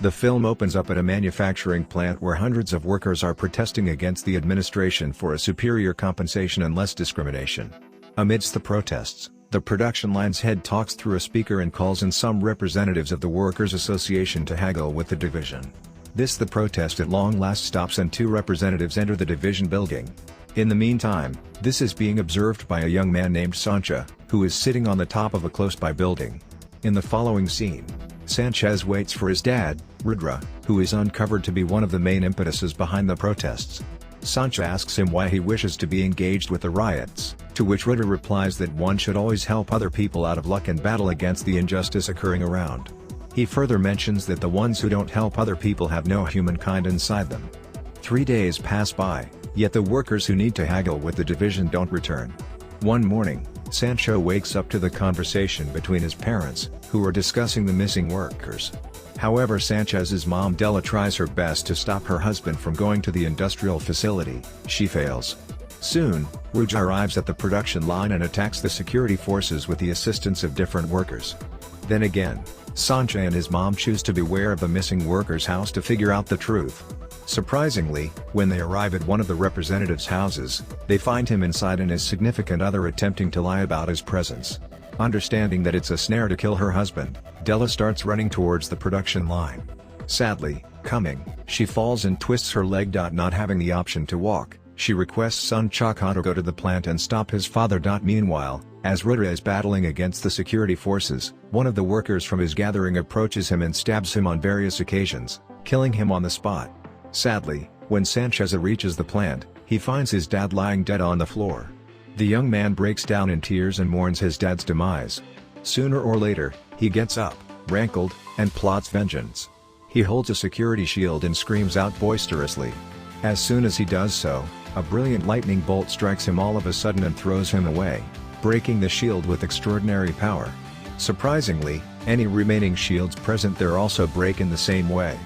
The film opens up at a manufacturing plant where hundreds of workers are protesting against the administration for a superior compensation and less discrimination. Amidst the protests, the production line's head talks through a speaker and calls in some representatives of the Workers' Association to haggle with the division. The protest at long last stops and two representatives enter the division building. In the meantime, this is being observed by a young man named Sancha, who is sitting on the top of a close-by building. In the following scene, Sanchez waits for his dad, Rudra, who is uncovered to be one of the main impetuses behind the protests. Sancha asks him why he wishes to be engaged with the riots, to which Rudra replies that one should always help other people out of luck and battle against the injustice occurring around. He further mentions that the ones who don't help other people have no humankind inside them. 3 days pass by, yet the workers who need to haggle with the division don't return. One morning, Sancho wakes up to the conversation between his parents, who are discussing the missing workers. However, Sanchez's mom Della tries her best to stop her husband from going to the industrial facility. She fails. Soon, Ruja arrives at the production line and attacks the security forces with the assistance of different workers. Then again, Sancha and his mom choose to beware of the missing worker's house to figure out the truth. Surprisingly, when they arrive at one of the representatives' houses, they find him inside and his significant other attempting to lie about his presence. Understanding that it's a snare to kill her husband, Della starts running towards the production line. Sadly, she falls and twists her leg. Not having the option to walk, she requests Sancaka to go to the plant and stop his father. Meanwhile, as Rudra is battling against the security forces, one of the workers from his gathering approaches him and stabs him on various occasions, killing him on the spot. Sadly, when Sanchez reaches the plant, he finds his dad lying dead on the floor. The young man breaks down in tears and mourns his dad's demise. Sooner or later, he gets up, rankled, and plots vengeance. He holds a security shield and screams out boisterously. As soon as he does so, a brilliant lightning bolt strikes him all of a sudden and throws him away, breaking the shield with extraordinary power. Surprisingly, any remaining shields present there also break in the same way.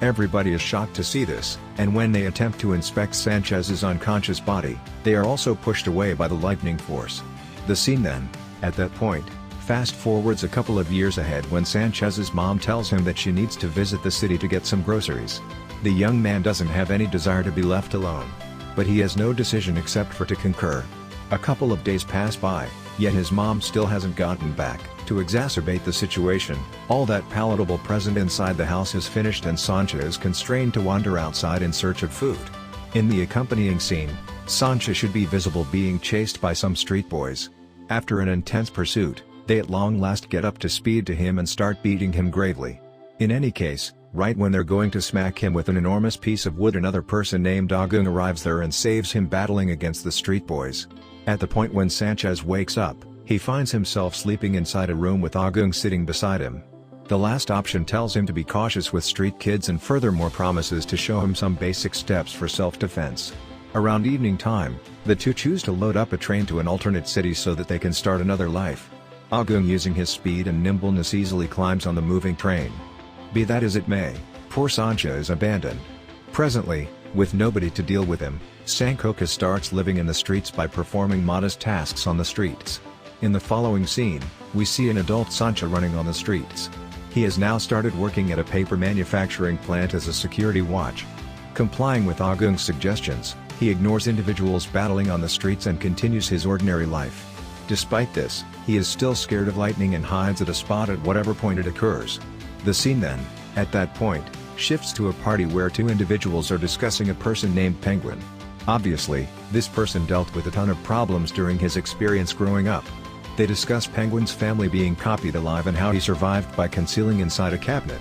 Everybody is shocked to see this, and when they attempt to inspect Sanchez's unconscious body, they are also pushed away by the lightning force. The scene then, at that point, fast forwards a couple of years ahead when Sanchez's mom tells him that she needs to visit the city to get some groceries. The young man doesn't have any desire to be left alone. But he has no decision except for to concur. A couple of days pass by, yet his mom still hasn't gotten back. To exacerbate the situation, all that palatable present inside the house is finished and Sancha is constrained to wander outside in search of food. In the accompanying scene, Sancha should be visible being chased by some street boys. After an intense pursuit, they at long last get up to speed to him and start beating him gravely. In any case, right when they're going to smack him with an enormous piece of wood, another person named Agung arrives there and saves him battling against the street boys. At the point when Sanchez wakes up, he finds himself sleeping inside a room with Agung sitting beside him. The last option tells him to be cautious with street kids and furthermore promises to show him some basic steps for self-defense. Around evening time, the two choose to load up a train to an alternate city so that they can start another life. Agung, using his speed and nimbleness, easily climbs on the moving train. Be that as it may, poor Sancha is abandoned. Presently, with nobody to deal with him, Sancaka starts living in the streets by performing modest tasks on the streets. In the following scene, we see an adult Sancha running on the streets. He has now started working at a paper manufacturing plant as a security watch. Complying with Agung's suggestions, he ignores individuals battling on the streets and continues his ordinary life. Despite this, he is still scared of lightning and hides at a spot at whatever point it occurs. The scene then, at that point, shifts to a party where two individuals are discussing a person named Penguin. Obviously, this person dealt with a ton of problems during his experience growing up. They discuss Penguin's family being copied alive and how he survived by concealing inside a cabinet.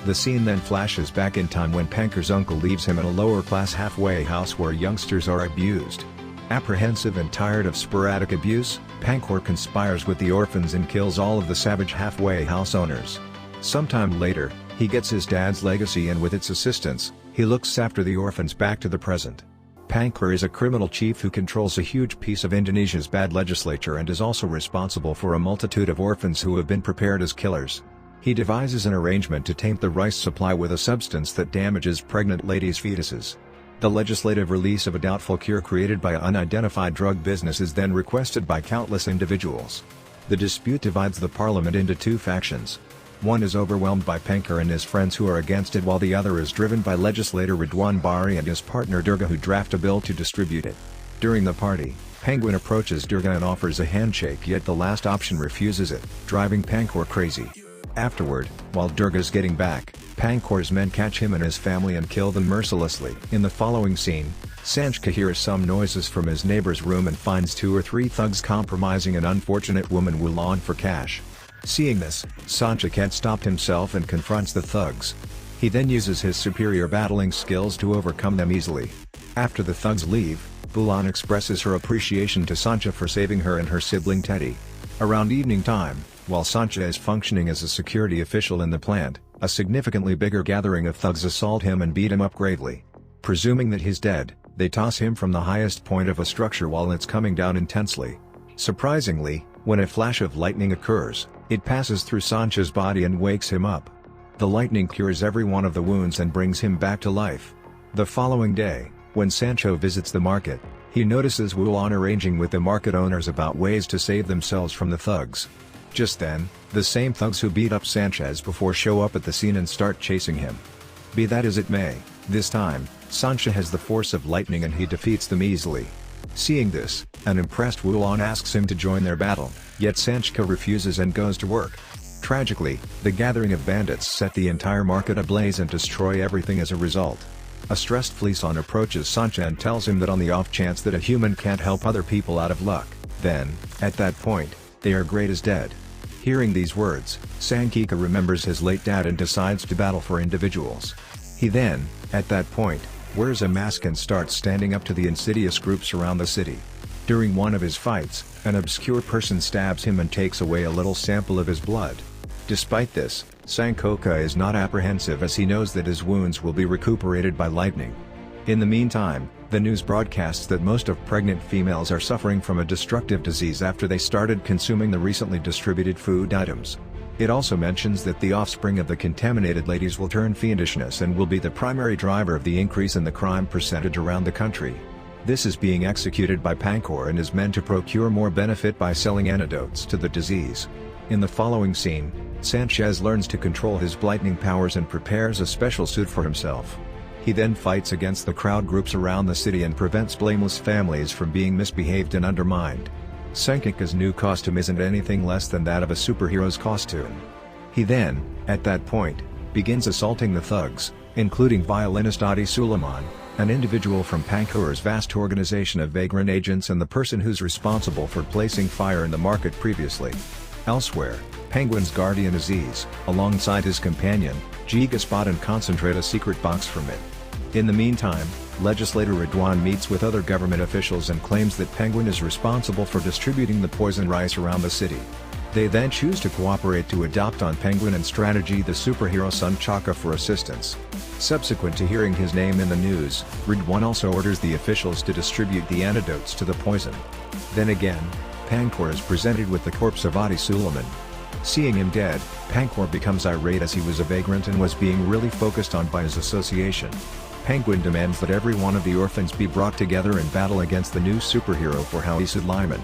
The scene then flashes back in time when Panker's uncle leaves him in a lower-class halfway house where youngsters are abused. Apprehensive and tired of sporadic abuse, Pankor conspires with the orphans and kills all of the savage halfway house owners. Sometime later, he gets his dad's legacy and with its assistance, he looks after the orphans back to the present. Pankor is a criminal chief who controls a huge piece of Indonesia's bad legislature and is also responsible for a multitude of orphans who have been prepared as killers. He devises an arrangement to taint the rice supply with a substance that damages pregnant ladies' fetuses. The legislative release of a doubtful cure created by an unidentified drug business is then requested by countless individuals. The dispute divides the parliament into two factions. One is overwhelmed by Pankar and his friends who are against it, while the other is driven by legislator Ridwan Bari and his partner Durga, who draft a bill to distribute it. During the party, Penguin approaches Durga and offers a handshake, yet the last option refuses it, driving Pankar crazy. Afterward, while Durga's getting back, Pankar's men catch him and his family and kill them mercilessly. In the following scene, Sancaka hears some noises from his neighbor's room and finds 2 or 3 thugs compromising an unfortunate woman Wulan for cash. Seeing this, Sancaka can't stop himself and confronts the thugs. He then uses his superior battling skills to overcome them easily. After the thugs leave, Wulan expresses her appreciation to Sancaka for saving her and her sibling Teddy. Around evening time, while Sancaka is functioning as a security official in the plant, a significantly bigger gathering of thugs assault him and beat him up gravely. Presuming that he's dead, they toss him from the highest point of a structure while it's coming down intensely. Surprisingly, when a flash of lightning occurs, it passes through Sancaka's body and wakes him up. The lightning cures every one of the wounds and brings him back to life. The following day, when Sancaka visits the market, he notices Wulan arranging with the market owners about ways to save themselves from the thugs. Just then, the same thugs who beat up Sanchez before show up at the scene and start chasing him. Be that as it may, this time, Sancaka has the force of lightning and he defeats them easily. Seeing this, an impressed Wulan asks him to join their battle, yet Sancaka refuses and goes to work. Tragically, the gathering of bandits set the entire market ablaze and destroy everything as a result. A stressed Fleeson approaches Sancaka and tells him that on the off chance that a human can't help other people out of luck, then, at that point, they are great as dead. Hearing these words, Sancaka remembers his late dad and decides to battle for individuals. He then, at that point, wears a mask and starts standing up to the insidious groups around the city. During one of his fights, an obscure person stabs him and takes away a little sample of his blood. Despite this, Sancaka is not apprehensive as he knows that his wounds will be recuperated by lightning. In the meantime, the news broadcasts that most of pregnant females are suffering from a destructive disease after they started consuming the recently distributed food items. It also mentions that the offspring of the contaminated ladies will turn fiendishness and will be the primary driver of the increase in the crime percentage around the country. This is being executed by Pankar and his men to procure more benefit by selling antidotes to the disease. In the following scene, Sanchez learns to control his lightning powers and prepares a special suit for himself. He then fights against the crowd groups around the city and prevents blameless families from being misbehaved and undermined. Sancaka's new costume isn't anything less than that of a superhero's costume. He then, at that point, begins assaulting the thugs, including violinist Adi Suleiman, an individual from Pankar's vast organization of vagrant agents and the person who's responsible for placing fire in the market previously. Elsewhere, Penguin's guardian Aziz, alongside his companion, Jiga spot and concentrate a secret box from it. In the meantime, legislator Ridwan meets with other government officials and claims that Penguin is responsible for distributing the poison rice around the city. They then choose to cooperate to adopt on Penguin and strategy the superhero Sancaka for assistance. Subsequent to hearing his name in the news, Ridwan also orders the officials to distribute the antidotes to the poison. Then again, Pankar is presented with the corpse of Adi Suleiman. Seeing him dead, Pankar becomes irate as he was a vagrant and was being really focused on by his association. Penguin demands that every one of the orphans be brought together and battle against the new superhero for Suleiman.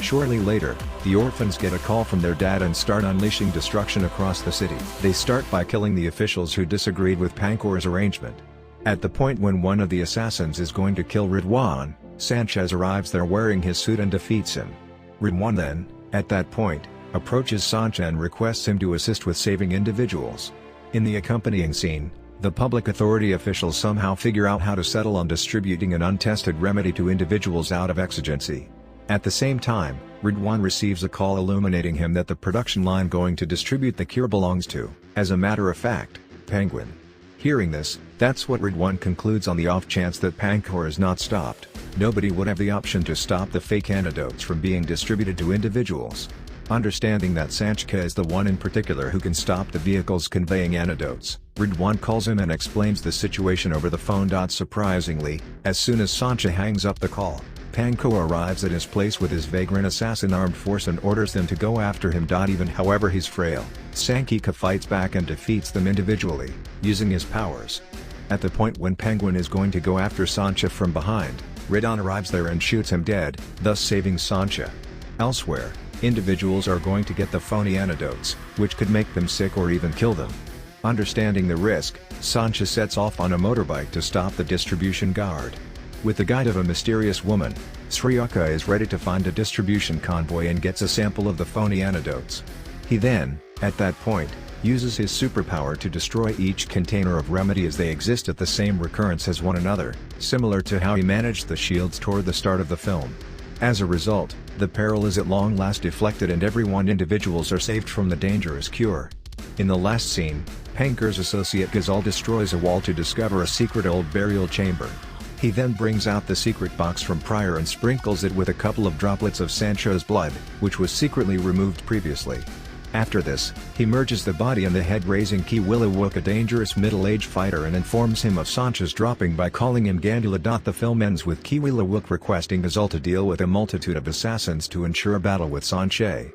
Shortly later, the orphans get a call from their dad and start unleashing destruction across the city. They start by killing the officials who disagreed with Pankar's arrangement. At the point when one of the assassins is going to kill Ridwan, Sanchez arrives there wearing his suit and defeats him. Ridwan then, at that point, approaches Sancaka and requests him to assist with saving individuals. In the accompanying scene, the public authority officials somehow figure out how to settle on distributing an untested remedy to individuals out of exigency. At the same time, Ridwan receives a call illuminating him that the production line going to distribute the cure belongs to, as a matter of fact, Penguin. Hearing this, that's what Ridwan concludes on the off chance that Pankar is not stopped. Nobody would have the option to stop the fake antidotes from being distributed to individuals. Understanding that Sancaka is the one in particular who can stop the vehicles conveying antidotes, Ridwan calls him and explains the situation over the phone. Surprisingly, as soon as Sancaka hangs up the call, Pankar arrives at his place with his vagrant assassin armed force and orders them to go after him. Even however he's frail, Sancaka fights back and defeats them individually, using his powers. At the point when Penguin is going to go after Sancaka from behind, Ridwan arrives there and shoots him dead, thus saving Sancaka. Elsewhere, Individuals are going to get the phony antidotes, which could make them sick or even kill them. Understanding the risk, Sancha sets off on a motorbike to stop the distribution guard. With the guide of a mysterious woman, Sancaka is ready to find a distribution convoy and gets a sample of the phony antidotes. He then, at that point, uses his superpower to destroy each container of remedy as they exist at the same recurrence as one another, similar to how he managed the shields toward the start of the film. As a result, the peril is at long last deflected and individuals are saved from the dangerous cure. In the last scene, Panker's associate Gazal destroys a wall to discover a secret old burial chamber. He then brings out the secret box from prior and sprinkles it with a couple of droplets of Sancho's blood, which was secretly removed previously. After this, he merges the body and the head, raising Kiwilawuk, a dangerous middle-aged fighter, and informs him of Sancho's dropping by calling him Gandula. The film ends with Kiwilawuk requesting Gazal to deal with a multitude of assassins to ensure a battle with Sancaka.